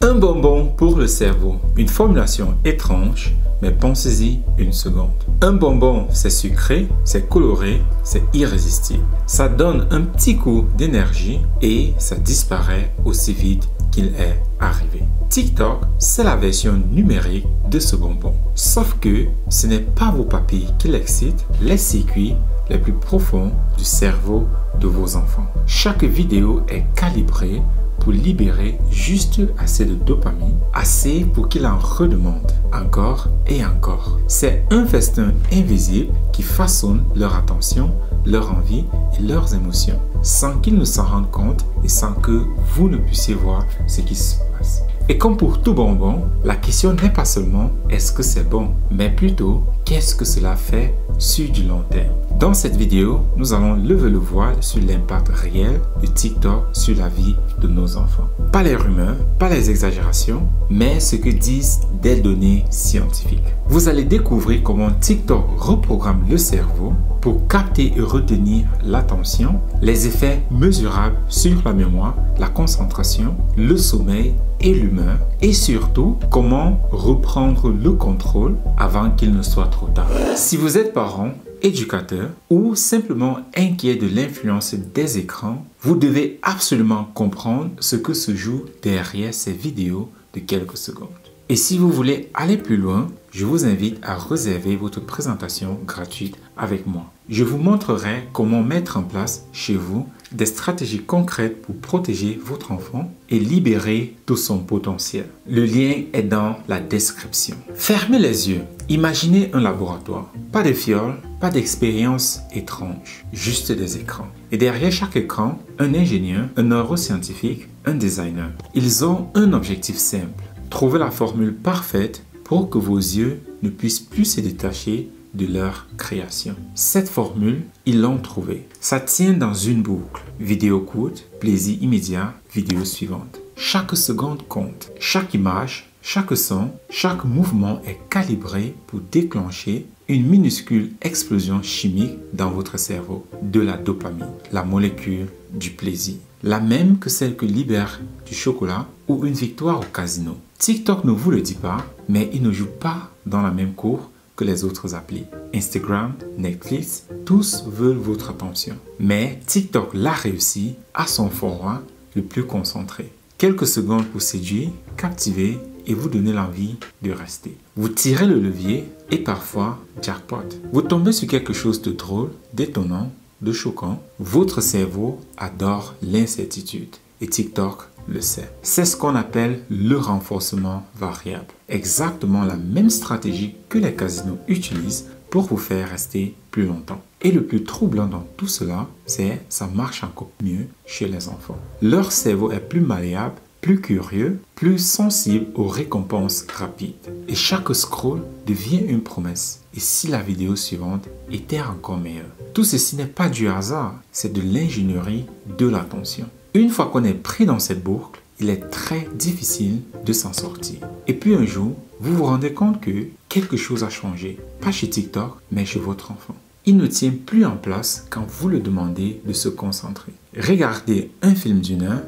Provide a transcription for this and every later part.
Un bonbon pour le cerveau, une formulation étrange, mais pensez-y une seconde. Un bonbon, c'est sucré, c'est coloré, c'est irrésistible. Ça donne un petit coup d'énergie et ça disparaît aussi vite qu'il est arrivé. TikTok, c'est la version numérique de ce bonbon. Sauf que ce n'est pas vos papilles qui l'excitent, les circuits les plus profonds du cerveau de vos enfants. Chaque vidéo est calibrée pour libérer juste assez de dopamine, assez pour qu'il en redemande encore et encore. C'est un festin invisible qui façonne leur attention, leur envie et leurs émotions, sans qu'ils ne s'en rendent compte et sans que vous ne puissiez voir ce qui se passe. Et comme pour tout bonbon, la question n'est pas seulement est-ce que c'est bon, mais plutôt qu'est-ce que cela fait sur du long terme. Dans cette vidéo, nous allons lever le voile sur l'impact réel de TikTok sur la vie de nos enfants. Pas les rumeurs, pas les exagérations, mais ce que disent des données scientifiques. Vous allez découvrir comment TikTok reprogramme le cerveau pour capter et retenir l'attention, les effets mesurables sur la mémoire, la concentration, le sommeil et l'humeur, et surtout comment reprendre le contrôle avant qu'il ne soit trop tard. Si vous êtes parent, éducateur ou simplement inquiet de l'influence des écrans, vous devez absolument comprendre ce que se joue derrière ces vidéos de quelques secondes. Et si vous voulez aller plus loin, je vous invite à réserver votre présentation gratuite avec moi. Je vous montrerai comment mettre en place chez vous des stratégies concrètes pour protéger votre enfant et libérer tout son potentiel. Le lien est dans la description. Fermez les yeux. Imaginez un laboratoire. Pas de fioles, pas d'expérience étrange, juste des écrans. Et derrière chaque écran, un ingénieur, un neuroscientifique, un designer. Ils ont un objectif simple. Trouver la formule parfaite pour que vos yeux ne puissent plus se détacher de leur création. Cette formule, ils l'ont trouvée. Ça tient dans une boucle. Vidéo courte, plaisir immédiat, vidéo suivante. Chaque seconde compte. Chaque image, chaque son, chaque mouvement est calibré pour déclencher une minuscule explosion chimique dans votre cerveau. De la dopamine, la molécule du plaisir. La même que celle que libère du chocolat ou une victoire au casino. TikTok ne vous le dit pas, mais il ne joue pas dans la même cour que les autres applis. Instagram, Netflix, tous veulent votre attention. Mais TikTok l'a réussi à son format le plus concentré. Quelques secondes pour séduire, captiver et vous donner l'envie de rester. Vous tirez le levier et parfois, jackpot. Vous tombez sur quelque chose de drôle, d'étonnant, de choquant. Votre cerveau adore l'incertitude et TikTok le sait. C'est ce qu'on appelle le renforcement variable. Exactement la même stratégie que les casinos utilisent pour vous faire rester plus longtemps. Et le plus troublant dans tout cela, c'est ça marche encore mieux chez les enfants. Leur cerveau est plus malléable, plus curieux, plus sensible aux récompenses rapides. Et chaque scroll devient une promesse. Et si la vidéo suivante était encore meilleure? Tout ceci n'est pas du hasard, c'est de l'ingénierie de l'attention. Une fois qu'on est pris dans cette boucle, il est très difficile de s'en sortir. Et puis un jour, vous vous rendez compte que quelque chose a changé. Pas chez TikTok, mais chez votre enfant. Il ne tient plus en place quand vous le demandez de se concentrer. Regarder un film d'une heure,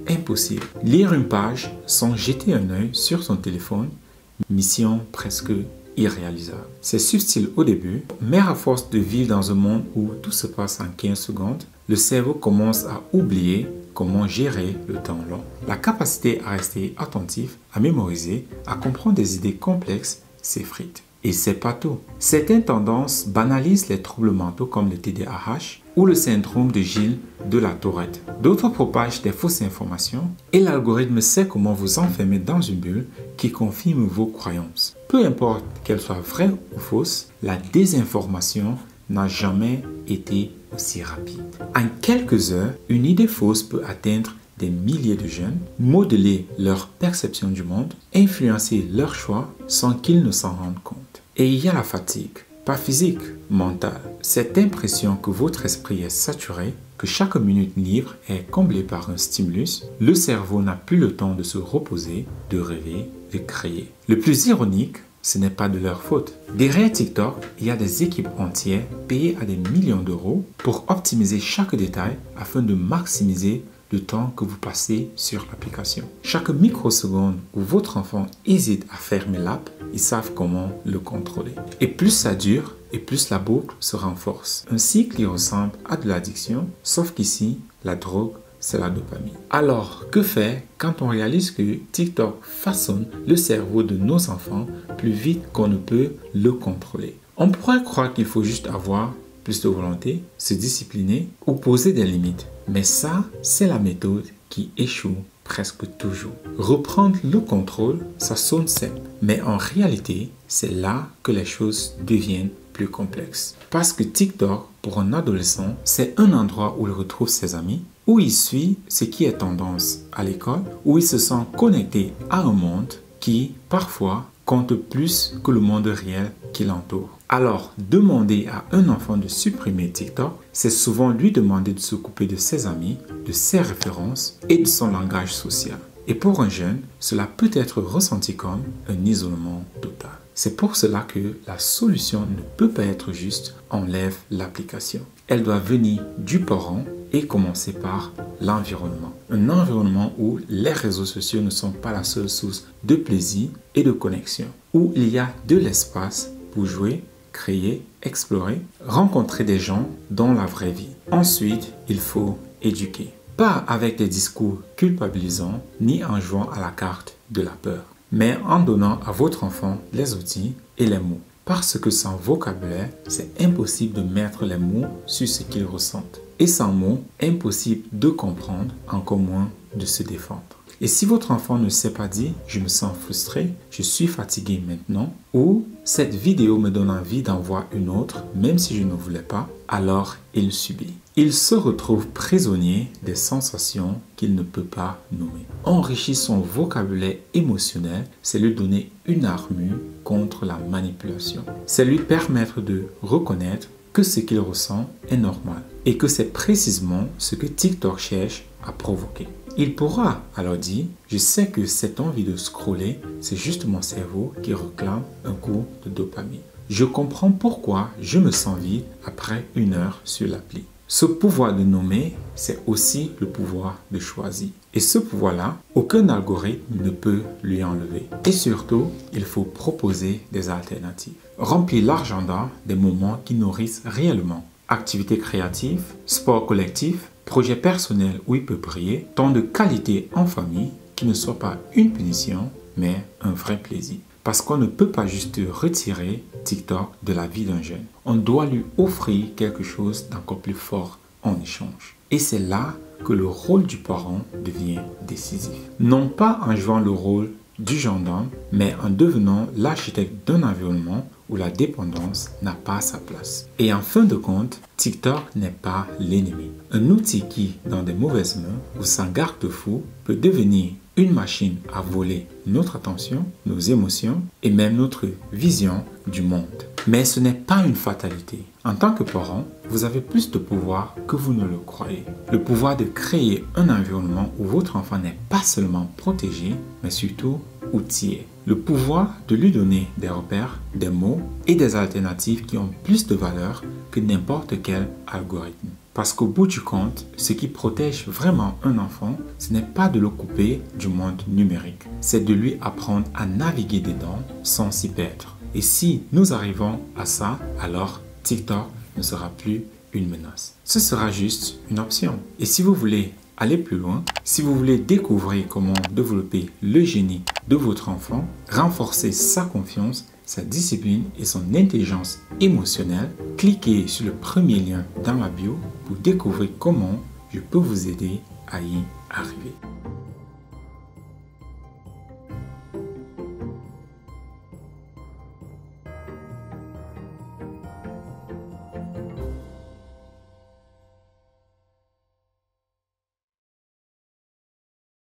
impossible. Lire une page sans jeter un œil sur son téléphone, mission presque irréalisable. C'est subtil au début, mais à force de vivre dans un monde où tout se passe en 15 secondes, le cerveau commence à oublier comment gérer le temps long. La capacité à rester attentif, à mémoriser, à comprendre des idées complexes s'effrite. Et c'est pas tout. Certaines tendances banalisent les troubles mentaux comme le TDAH ou le syndrome de Gilles de la Tourette. D'autres propagent des fausses informations et l'algorithme sait comment vous enfermer dans une bulle qui confirme vos croyances. Peu importe qu'elles soient vraies ou fausses, la désinformation n'a jamais été aussi rapide. En quelques heures, une idée fausse peut atteindre des milliers de jeunes, modeler leur perception du monde, influencer leurs choix sans qu'ils ne s'en rendent compte. Et il y a la fatigue, pas physique, mentale. Cette impression que votre esprit est saturé, que chaque minute libre est comblée par un stimulus, le cerveau n'a plus le temps de se reposer, de rêver, de créer. Le plus ironique, ce n'est pas de leur faute. Derrière TikTok, il y a des équipes entières payées à des millions d'euros pour optimiser chaque détail afin de maximiser le temps que vous passez sur l'application. Chaque microseconde où votre enfant hésite à fermer l'app, ils savent comment le contrôler. Et plus ça dure, et plus la boucle se renforce. Un cycle qui ressemble à de l'addiction, sauf qu'ici, la drogue, c'est la dopamine. Alors, que faire quand on réalise que TikTok façonne le cerveau de nos enfants plus vite qu'on ne peut le contrôler? On pourrait croire qu'il faut juste avoir plus de volonté, se discipliner ou poser des limites. Mais ça, c'est la méthode qui échoue presque toujours. Reprendre le contrôle, ça sonne simple. Mais en réalité, c'est là que les choses deviennent plus complexes. Parce que TikTok, pour un adolescent, c'est un endroit où il retrouve ses amis, où il suit ce qui est tendance à l'école, où il se sent connecté à un monde qui, parfois, compte plus que le monde réel qui l'entoure. Alors, demander à un enfant de supprimer TikTok, c'est souvent lui demander de se couper de ses amis, de ses références et de son langage social. Et pour un jeune, cela peut être ressenti comme un isolement total. C'est pour cela que la solution ne peut pas être juste enlève l'application. Elle doit venir du parent et commencer par l'environnement. Un environnement où les réseaux sociaux ne sont pas la seule source de plaisir et de connexion. Où il y a de l'espace pour jouer, créer, explorer, rencontrer des gens dans la vraie vie. Ensuite, il faut éduquer. Pas avec des discours culpabilisants ni en jouant à la carte de la peur, mais en donnant à votre enfant les outils et les mots. Parce que sans vocabulaire, c'est impossible de mettre les mots sur ce qu'ils ressentent. Et sans mots, impossible de comprendre, encore moins de se défendre. Et si votre enfant ne sait pas dire « je me sens frustré, je suis fatigué maintenant » ou « cette vidéo me donne envie d'en voir une autre même si je ne voulais pas », alors il subit. Il se retrouve prisonnier des sensations qu'il ne peut pas nommer. Enrichir son vocabulaire émotionnel, c'est lui donner une armure contre la manipulation. C'est lui permettre de reconnaître que ce qu'il ressent est normal et que c'est précisément ce que TikTok cherche à provoquer. Il pourra alors dire « Je sais que cette envie de scroller, c'est juste mon cerveau qui réclame un coup de dopamine. Je comprends pourquoi je me sens vide après 1 heure sur l'appli. » Ce pouvoir de nommer, c'est aussi le pouvoir de choisir. Et ce pouvoir-là, aucun algorithme ne peut lui enlever. Et surtout, il faut proposer des alternatives. Remplir l'agenda des moments qui nourrissent réellement. Activités créatives, sport collectif, projets personnels où il peut briller, temps de qualité en famille qui ne soit pas une punition, mais un vrai plaisir. Parce qu'on ne peut pas juste retirer TikTok de la vie d'un jeune. On doit lui offrir quelque chose d'encore plus fort en échange. Et c'est là que le rôle du parent devient décisif. Non pas en jouant le rôle du gendarme, mais en devenant l'architecte d'un environnement où la dépendance n'a pas sa place. Et en fin de compte, TikTok n'est pas l'ennemi. Un outil qui, dans des mauvaises mains ou sans garde-fou, peut devenir une machine à voler notre attention, nos émotions et même notre vision du monde. Mais ce n'est pas une fatalité. En tant que parent, vous avez plus de pouvoir que vous ne le croyez. Le pouvoir de créer un environnement où votre enfant n'est pas seulement protégé, mais surtout outillé. Le pouvoir de lui donner des repères, des mots et des alternatives qui ont plus de valeur que n'importe quel algorithme. Parce qu'au bout du compte, ce qui protège vraiment un enfant, ce n'est pas de le couper du monde numérique. C'est de lui apprendre à naviguer dedans sans s'y perdre. Et si nous arrivons à ça, alors TikTok ne sera plus une menace. Ce sera juste une option. Et si vous voulez aller plus loin, si vous voulez découvrir comment développer le génie de votre enfant, renforcer sa confiance, sa discipline et son intelligence émotionnelle, cliquez sur le premier lien dans la bio pour découvrir comment je peux vous aider à y arriver.